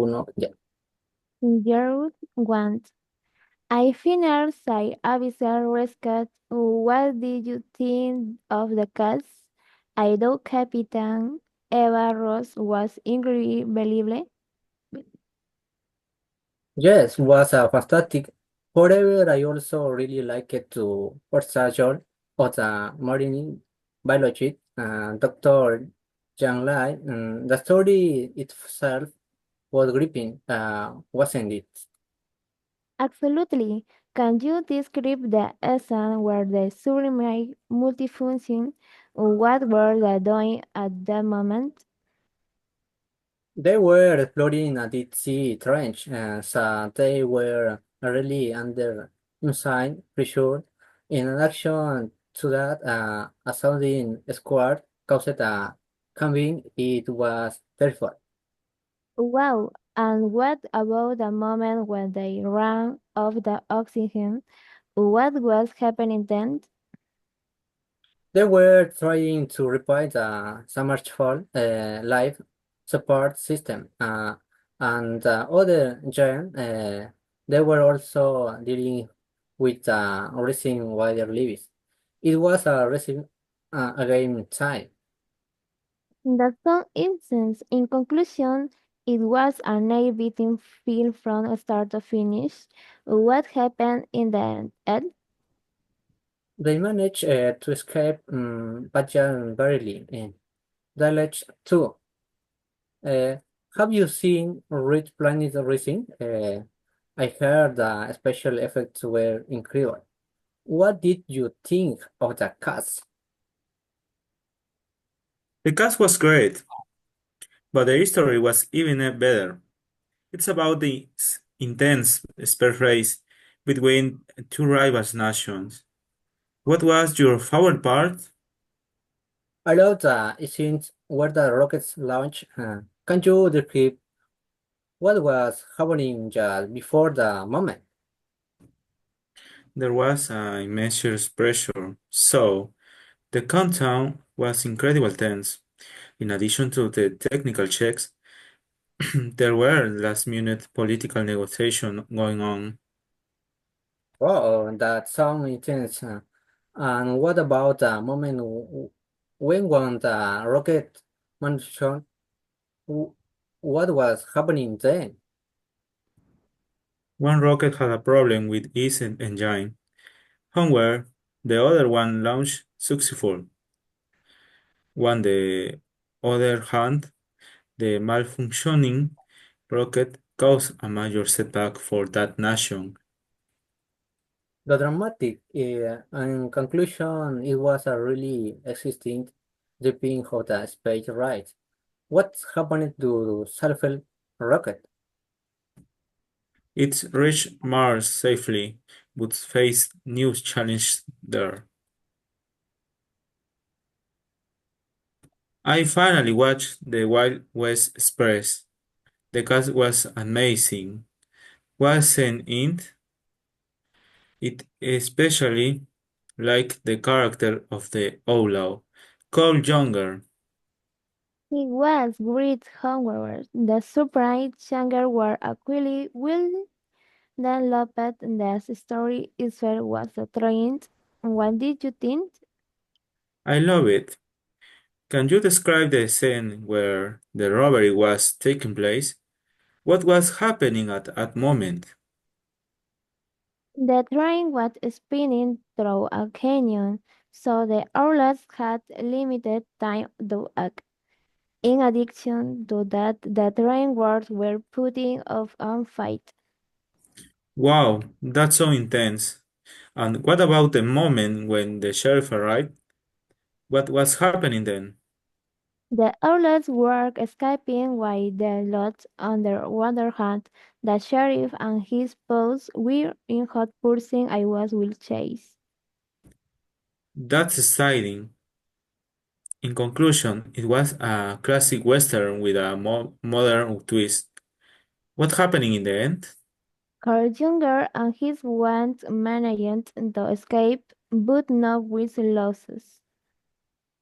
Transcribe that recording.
uno, ya. Year one. I finished I Abyssal Rescue. What did you think of the cast? I know Captain Eva Ross was incredible. Yes, was a fantastic. However, I also really liked to portrayal of the marine biologist, Dr. Jiang Lai. The story itself was gripping, wasn't it? Absolutely. Can you describe the essence where the submarine multifunction? What were they doing at that moment? They were exploring a deep sea trench, so they were really under inside pressure. In addition to that, a sounding squad caused a cabin. It was terrified. Wow. And what about the moment when they ran off the oxygen? What was happening then? They were trying to repair the submersible life support system, and the other giant. They were also dealing with the rising water levels. It was a racing game time. In the some instance, in conclusion, it was a nail-biting film from start to finish. What happened in the end? They managed to escape, but just barely. The Ledge 2. Uh, have you seen Red Planet Rising? I heard the special effects were incredible. What did you think of the cast? The cast was great, but the history was even better. It's about the intense space race between two rival nations. What was your favorite part? I love the scenes where the rockets launch. Can you describe what was happening just before the moment? There was immense pressure, so the countdown was incredibly tense. In addition to the technical checks, there were last-minute political negotiations going on. Oh, that sounds intense. And what about the moment when one the rocket malfunctioned? Wh- What was happening then? One rocket had a problem with its engine. However, the other one launched successful. On the other hand, the malfunctioning rocket caused a major setback for that nation. The dramatic, in conclusion, it was a really existing dripping of the space race. What's happened to Selfie rocket? It reached Mars safely, but faced new challenges there. I finally watched the Wild West Express. The cast was amazing, wasn't it? It especially liked the character of the outlaw, Cole Younger. It was great, however. The surprise younger were actually well developed. The story itself was a trend. What did you think? I love it. Can you describe the scene where the robbery was taking place? What was happening at that moment? The train was spinning through a canyon, so the owners had limited time to act. In addition to that, the train workers were putting off a fight. Wow, that's so intense. And what about the moment when the sheriff arrived? What was happening then? The owners were escaping while the lots on the other hand, the sheriff and his boss were in hot pursuit. I was will chase. That's exciting. In conclusion, it was a classic western with a modern twist. What happening in the end? Carl Jr. and his want managed to escape, but not with losses.